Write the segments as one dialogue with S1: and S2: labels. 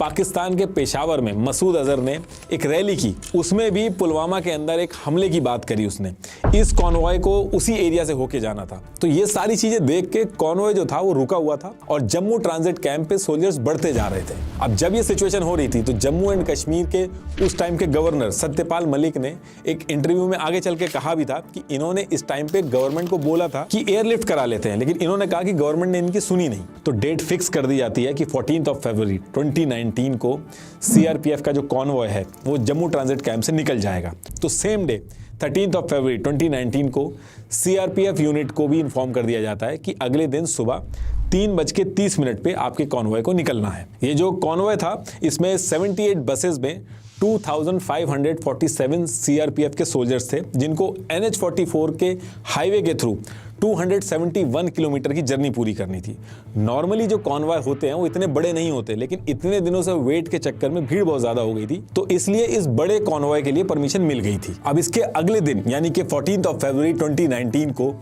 S1: पाकिस्तान के पेशावर में मसूद अजहर ने एक रैली की, उसमें भी पुलवामा के अंदर एक हमले की बात करी उसने। इस कॉन्वॉय को उसी एरिया से होके जाना था। तो ये सारी चीजें देख के कॉन्वॉय जो था वो रुका हुआ था और जम्मू ट्रांजिट कैंप पे सोल्जर्स बढ़ते जा रहे थे। अब जब ये सिचुएशन हो रही थी तो जम्मू एंड कश्मीर के उस टाइम के गवर्नर सत्यपाल मलिक ने एक इंटरव्यू में आगे चल के कहा भी था कि इन्होंने इस टाइम पे गवर्नमेंट को बोला था कि एयरलिफ्ट करा लेते हैं, लेकिन इन्होंने कहा कि गवर्नमेंट ने इनकी सुनी नहीं। तो डेट फिक्स कर दी जाती है कि 14 फरवरी 2019 को सीआरपीएफ का जो कॉन्वॉय है वो जम्मू ट्रांजिट कैंप से निकल जाएगा। तो सेम डे 13 फरवरी 2019 को सीआरपीएफ यूनिट को भी इन्फॉर्म कर दिया जाता है कि अगले दिन सुबह 3:30 पे आपके कॉन्वॉय को निकलना है। ये जो कॉन्वॉय था इसमें 78 बसेस में 2547 सीआरपीएफ के सोल्जर्स थे, जिनको NH-44 के हाईवे के थ्रू 271 किलोमीटर की जर्नी पूरी करनी थी। नॉर्मली जो कॉन्वॉय होते हैं वो इतने बड़े नहीं होते, लेकिन इतने दिनों से वेट के चक्कर में भीड़ बहुत ज्यादा हो गई थी, तो इसलिए इस बड़े कॉन्वॉय के लिए परमिशन मिल गई थी। अब इसके अगले दिन यानी कि 14 फरवरी 2019 को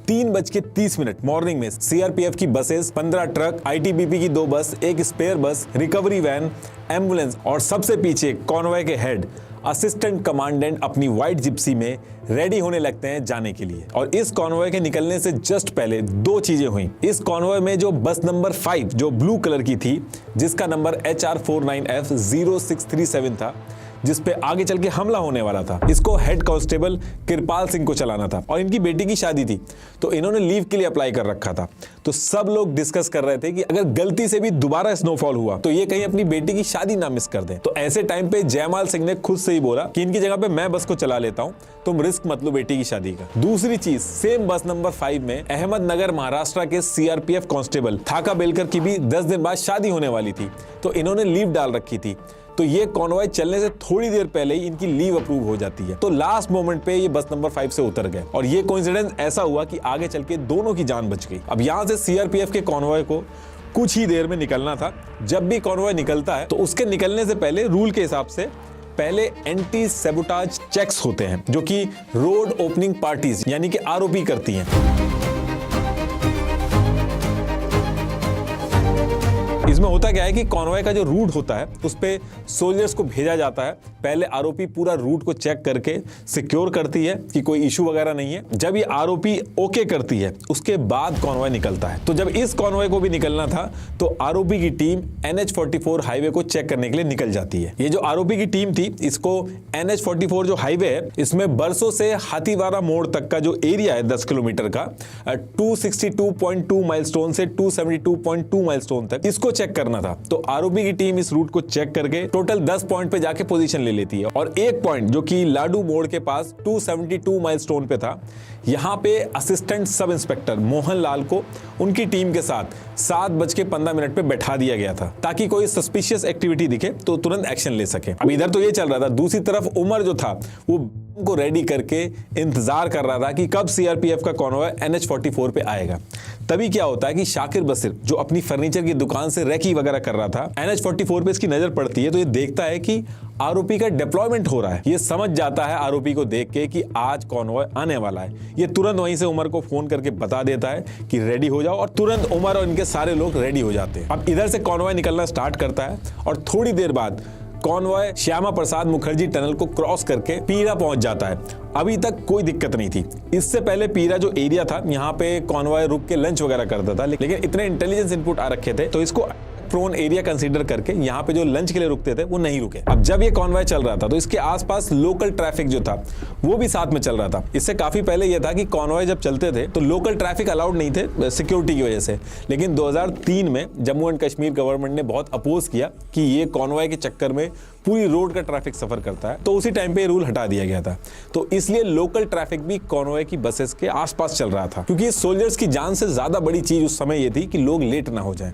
S1: 3:30 मॉर्निंग में सीआरपीएफ की बसेस, 15 ट्रक, आईटीबीपी की 2 बस, एक स्पेयर बस, रिकवरी वैन, एम्बुलेंस और सबसे पीछे कॉन्वॉय के हेड असिस्टेंट कमांडेंट अपनी व्हाइट जिप्सी में रेडी होने लगते हैं जाने के लिए। और इस कॉन्वॉय के निकलने से जस्ट पहले 2 चीजें हुई। इस कॉन्वॉय में जो बस नंबर 5 जो ब्लू कलर की थी, जिसका नंबर HR49F0637 था, जिसपे आगे चल के हमला होने वाला था, इसको हेड कांस्टेबल कृपाल सिंह को चलाना था और इनकी बेटी की शादी थी, तो इन्होंने लीव के लिए अप्लाई कर रखा था। तो सब लोग डिस्कस कर रहे थे कि अगर गलती से भी दोबारा स्नोफॉल हुआ तो ये कहीं अपनी बेटी की शादी ना मिस कर दें। तो ऐसे टाइम पे जयमाल सिंह ने खुद से ही बोला कि इनकी जगह पे मैं बस को चला लेता हूं, तुम रिस्क मत लो बेटी की शादी का। दूसरी चीज, सेम बस नंबर 5 में अहमदनगर महाराष्ट्र के सीआरपीएफ कांस्टेबल थाका बेलकर की भी 10 दिन बाद शादी होने वाली थी, तो इन्होंने लीव डाल रखी थी। तो ये कॉन्वॉय चलने से थोड़ी देर पहले ही इनकी लीव अप्रूव हो जाती है। तो लास्ट मोमेंट पे ये बस नंबर 5 से उतर गए और ये कोइंसिडेंस ऐसा हुआ कि आगे चल के दोनों की जान बच गई। अब यहां से सीआरपीएफ के कॉन्वॉय को कुछ ही देर में निकलना था। जब भी कॉन्वॉय निकलता है तो उसके निकलने से पहले रूल के हिसाब से पहले एंटी सेबोटाज चेक्स होते हैं, जो कि रोड ओपनिंग पार्टीज यानी कि आरओपी करती हैं। इसमें होता क्या है कि कॉन्वॉय का जो रूट होता है उस पे सोल्जर्स को भेजा जाता है। पहले आरओपी पूरा रूट को चेक करके सिक्योर करती है कि कोई इशू वगैरह नहीं है। जब ये आरओपी ओके करती है उसके बाद कॉन्वॉय निकलता है। तो जब इस कॉन्वॉय को भी निकलना था तो आरओपी की टीम NH-44 हाईवे को चेक करने के लिए निकल जाती है। ये जो आरओपी की टीम थी, इसको NH-44 जो हाईवे है इसमें बरसों से हाथीवारा मोड़ तक का जो एरिया है 10 किलोमीटर का, 262.2 माइलस्टोन से 272.2 माइलस्टोन तक, इसको चेक करना था। तो आरओपी की टीम इस रूट को चेक करके टोटल 10 पॉइंट पे जाके पोजीशन ले लेती है और एक पॉइंट जो कि लाडू मोड़ के पास 272 माइलस्टोन पे था, यहां पे assistant sub inspector Mohan Lal को उनकी टीम के साथ 7:15 पे बैठा दिया गया था, ताकि कोई सस्पिशियस एक्टिविटी दिखे तो तुरंत एक्शन ले सके। अब इधर तो ये चल रहा था, दूसरी तरफ उमर जो था वो को रेडी करके इंतजार कर रहा था कि कब सीआरपीएफ का कॉन्वॉय NH-44 पे आएगा। तभी क्या होता है कि शाकिर बसीर जो अपनी फर्नीचर की दुकान से रेकी वगैरह कर रहा था, NH-44 पे इसकी नजर पड़ती है तो ये देखता है कि आरओपी का डिप्लॉयमेंट हो रहा है। ये समझ जाता है आरओपी को देख के कि आज कॉन्वॉय आने वाला है। ये तुरंत वहीं से उमर को फोन करके बता देता है कि रेडी हो जाओ और तुरंत उमर और इनके सारे लोग रेडी हो जाते हैं। अब इधर से कॉन्वॉय निकलना स्टार्ट करता है और थोड़ी देर बाद कॉन्वॉय श्यामा प्रसाद मुखर्जी टनल को क्रॉस करके पीरा पहुंच जाता है। अभी तक कोई दिक्कत नहीं थी। इससे पहले पीरा जो एरिया था यहाँ पे कॉन्वॉय रुक के लंच वगैरह करता था, लेकिन इतने इंटेलिजेंस इनपुट आ रखे थे तो इसको प्रोन एरिया कंसीडर करके यहाँ पे जो लंच के लिए रुकते थे वो नहीं रुके। अब जब ये कॉन्वॉय चल रहा था तो इसके आसपास लोकल ट्रैफिक जो था वो भी साथ में चल रहा था। इससे काफी पहले ये था कि कॉन्वॉय जब चलते थे तो लोकल ट्रैफिक अलाउड नहीं थे सिक्योरिटी की वजह से, लेकिन 2003 में जम्मू एंड कश्मीर गवर्नमेंट ने बहुत अपोज किया कि ये कॉन्वॉय के चक्कर में पूरी रोड का ट्रैफिक सफर करता है, तो उसी टाइम पे रूल हटा दिया गया था। तो इसलिए लोकल ट्रैफिक भी कॉन्वॉय की बसेस के आसपास चल रहा था, क्योंकि सोल्जर्स की जान से ज्यादा बड़ी चीज उस समय ये थी कि लोग लेट ना हो जाएं।